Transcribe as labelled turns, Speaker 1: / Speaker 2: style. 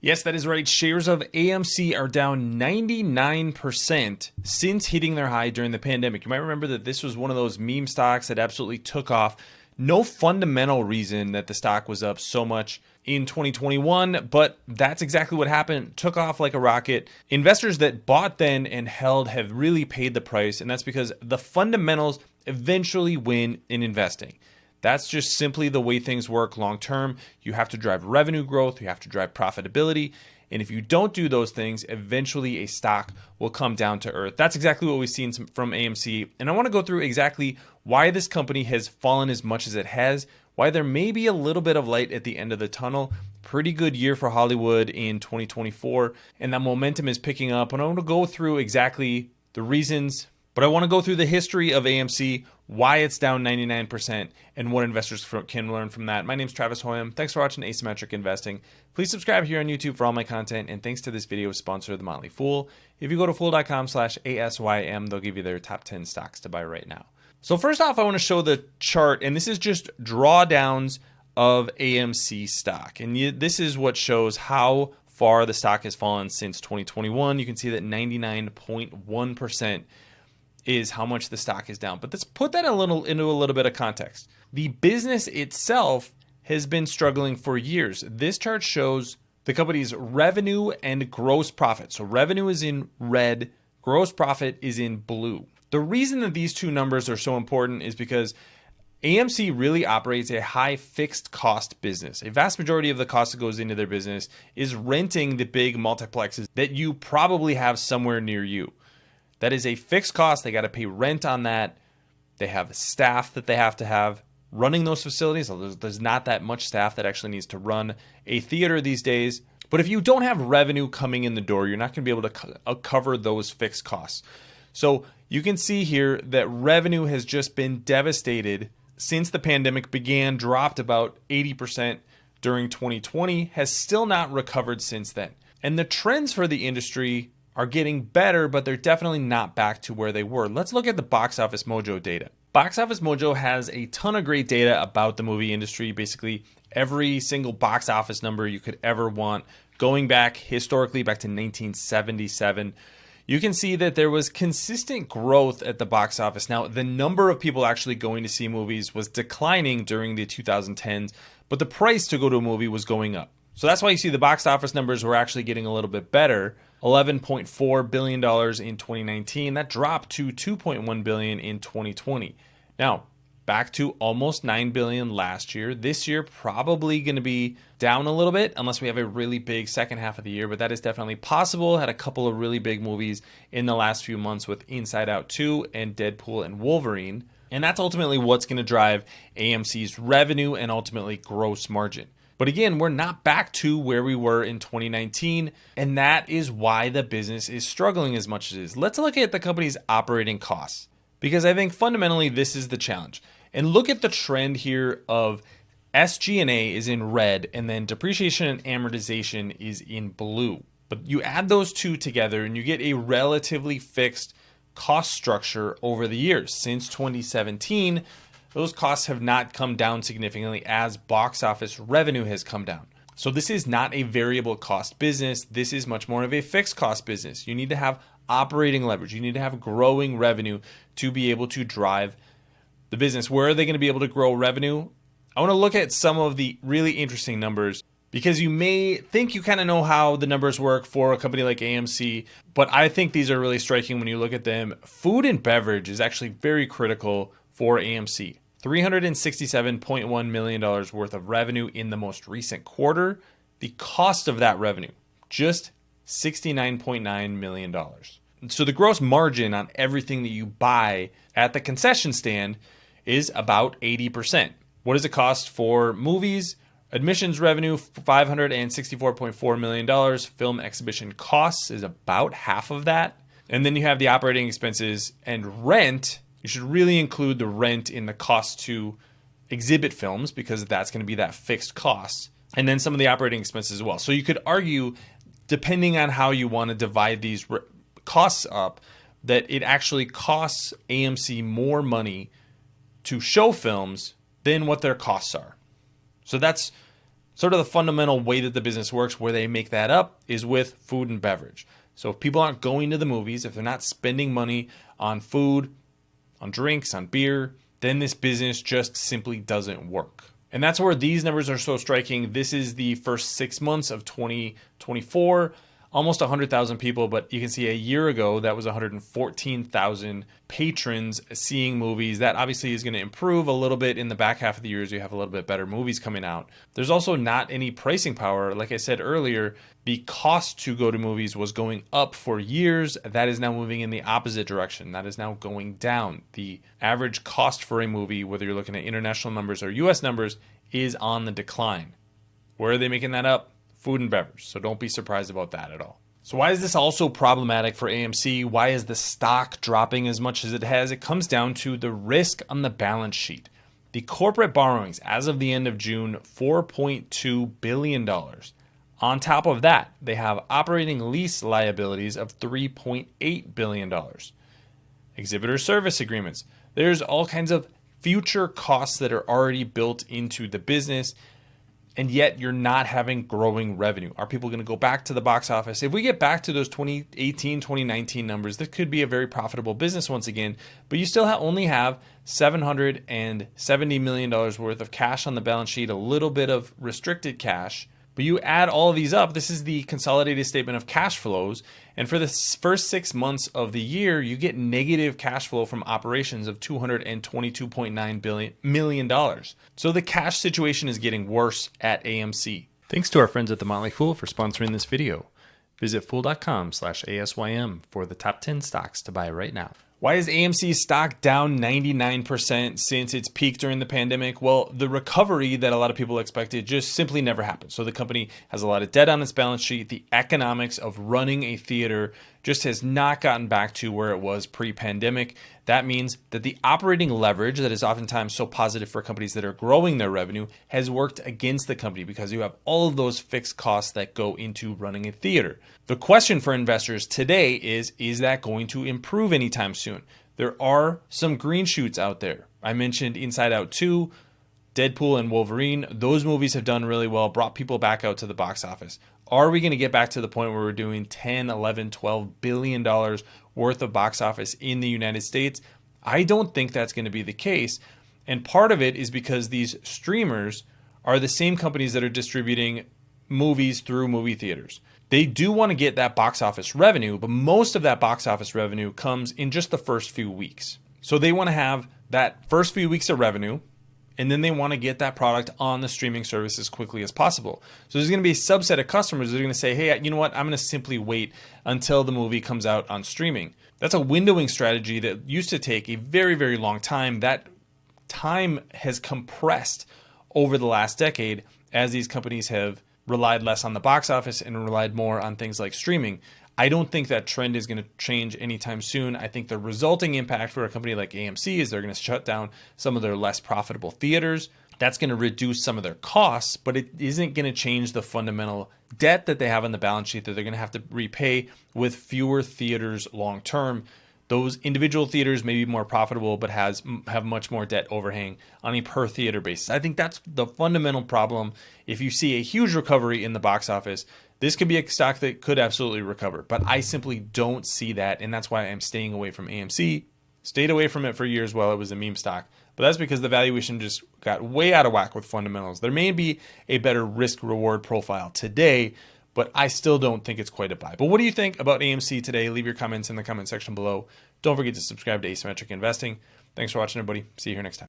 Speaker 1: Yes, that is right. Shares of AMC are down 99% since hitting their high during the pandemic. You might remember that this was one of those meme stocks that absolutely took off. No fundamental reason that the stock was up so much in 2021, but that's exactly what happened. It took off like a rocket. Investors that bought then and held have really paid the price, and that's because the fundamentals eventually win in investing. That's just simply the way things work long term. You have to drive revenue growth, you have to drive profitability. And if you don't do those things, eventually a stock will come down to earth. That's exactly what we've seen from AMC. And I want to go through exactly why this company has fallen as much as it has, why there may be a little bit of light at the end of the tunnel. Pretty good year for Hollywood in 2024, and that momentum is picking up. And I want to go through exactly the reasons, but I want to go through the history of AMC, why it's down 99%, and what investors can learn from that. My name is Travis Hoium. Thanks for watching Asymmetric Investing. Please subscribe here on YouTube for all my content, and thanks to this video sponsor, The Motley Fool. If you go to fool.com/ASYM, they'll give you their top 10 stocks to buy right now. So first off, I want to show the chart, and this is just drawdowns of AMC stock. And this is what shows how far the stock has fallen since 2021. You can see that 99.1% is how much the stock is down. But let's put that into a little bit of context. The business itself has been struggling for years. This chart shows the company's revenue and gross profit. So revenue is in red, gross profit is in blue. The reason that these two numbers are so important is because AMC really operates a high fixed cost business. A vast majority of the cost that goes into their business is renting the big multiplexes that you probably have somewhere near you. That is a fixed cost. They got to pay rent on that. They have staff that they have to have running those facilities. There's not that much staff that actually needs to run a theater these days. But if you don't have revenue coming in the door, you're not going to be able to cover those fixed costs. So you can see here that revenue has just been devastated since the pandemic began, dropped about 80% during 2020, has still not recovered since then. And the trends for the industry are getting better, but they're definitely not back to where they were. Let's look at the Box Office Mojo data. Box Office Mojo has a ton of great data about the movie industry, basically every single box office number you could ever want, going back historically back to 1977. You can see that there was consistent growth at the box office. Now, the number of people actually going to see movies was declining during the 2010s, but the price to go to a movie was going up. So that's why you see the box office numbers were actually getting a little bit better. $11.4 billion in 2019. That dropped to $2.1 billion in 2020. Now, back to almost $9 billion last year. This year, probably going to be down a little bit unless we have a really big second half of the year, but that is definitely possible. Had a couple of really big movies in the last few months with Inside Out 2 and Deadpool and Wolverine. And that's ultimately what's going to drive AMC's revenue and ultimately gross margin. But again, we're not back to where we were in 2019, and that is why the business is struggling as much as it is. Let's look at the company's operating costs, because I think fundamentally this is the challenge. And look at the trend here of SG&A is in red, and then depreciation and amortization is in blue. But you add those two together and you get a relatively fixed cost structure over the years. Since 2017, those costs have not come down significantly as box office revenue has come down. So this is not a variable cost business. This is much more of a fixed cost business. You need to have operating leverage. You need to have growing revenue to be able to drive the business. Where are they going to be able to grow revenue? I want to look at some of the really interesting numbers, because you may think you kind of know how the numbers work for a company like AMC, but I think these are really striking when you look at them. Food and beverage is actually very critical for AMC. $367.1 million worth of revenue in the most recent quarter. The cost of that revenue, just $69.9 million. So the gross margin on everything that you buy at the concession stand is about 80%. What does it cost for movies? Admissions revenue, $564.4 million. Film exhibition costs is about half of that. And then you have the operating expenses and rent. You should really include the rent in the cost to exhibit films, because that's going to be that fixed cost. And then some of the operating expenses as well. So you could argue, depending on how you want to divide these costs up, that it actually costs AMC more money to show films than what their costs are. So that's Sort of the fundamental way that the business works, where they make that up, is with food and beverage. So if people aren't going to the movies, if they're not spending money on food, on drinks, on beer, then this business just simply doesn't work. And that's where these numbers are so striking. This is the first 6 months of 2024, almost 100,000 people, but you can see a year ago that was 114,000 patrons seeing movies. That obviously is going to improve a little bit in the back half of the year as you have a little bit better movies coming out. There's also not any pricing power. Like I said earlier, the cost to go to movies was going up for years. That is now moving in the opposite direction. That is now going down. The average cost for a movie, whether you're looking at international numbers or US numbers, is on the decline. Where are they making that up? Food and beverage. So don't be surprised about that at all. So why is this also problematic for AMC? Why is the stock dropping as much as it has? It comes down to the risk on the balance sheet. The corporate borrowings as of the end of June, $4.2 billion. On top of that, they have operating lease liabilities of $3.8 billion. Exhibitor service agreements. There's all kinds of future costs that are already built into the business, and yet you're not having growing revenue. Are people going to go back to the box office? If we get back to those 2018, 2019 numbers, that could be a very profitable business once again, but you still only have $770 million worth of cash on the balance sheet, a little bit of restricted cash. But you add all of these up, this is the consolidated statement of cash flows. And for the first 6 months of the year, you get negative cash flow from operations of $222.9 million. So the cash situation is getting worse at AMC. Thanks to our friends at The Motley Fool for sponsoring this video. Visit fool.com/ASYM for the top 10 stocks to buy right now. Why is AMC's stock down 99% since its peak during the pandemic? Well, the recovery that a lot of people expected just simply never happened. So the company has a lot of debt on its balance sheet. The economics of running a theater just has not gotten back to where it was pre-pandemic. That means that the operating leverage that is oftentimes so positive for companies that are growing their revenue has worked against the company because you have all of those fixed costs that go into running a theater. The question for investors today is that going to improve anytime soon? There are some green shoots out there. I mentioned Inside Out 2, Deadpool and Wolverine. Those movies have done really well, brought people back out to the box office. Are we going to get back to the point where we're doing 10, 11, 12 billion dollars worth of box office in the United States? I don't think that's going to be the case. And part of it is because these streamers are the same companies that are distributing movies through movie theaters. They do want to get that box office revenue, but most of that box office revenue comes in just the first few weeks. So they want to have that first few weeks of revenue, and then they want to get that product on the streaming service as quickly as possible. So there's going to be a subset of customers that are going to say, hey, you know what? I'm going to simply wait until the movie comes out on streaming. That's a windowing strategy that used to take a very, very long time. That time has compressed over the last decade as these companies have relied less on the box office and relied more on things like streaming. I don't think that trend is going to change anytime soon. I think the resulting impact for a company like AMC is they're going to shut down some of their less profitable theaters. That's going to reduce some of their costs, but it isn't going to change the fundamental debt that they have on the balance sheet that they're going to have to repay with fewer theaters long term. Those individual theaters may be more profitable, but have much more debt overhang on a per theater basis. I think that's the fundamental problem. If you see a huge recovery in the box office, this could be a stock that could absolutely recover, but I simply don't see that, and that's why I'm staying away from AMC. Stayed away from it for years while it was a meme stock, but that's because the valuation just got way out of whack with fundamentals. There may be a better risk-reward profile today, but I still don't think it's quite a buy. But what do you think about AMC today? Leave your comments in the comment section below. Don't forget to subscribe to Asymmetric Investing. Thanks for watching, everybody. See you here next time.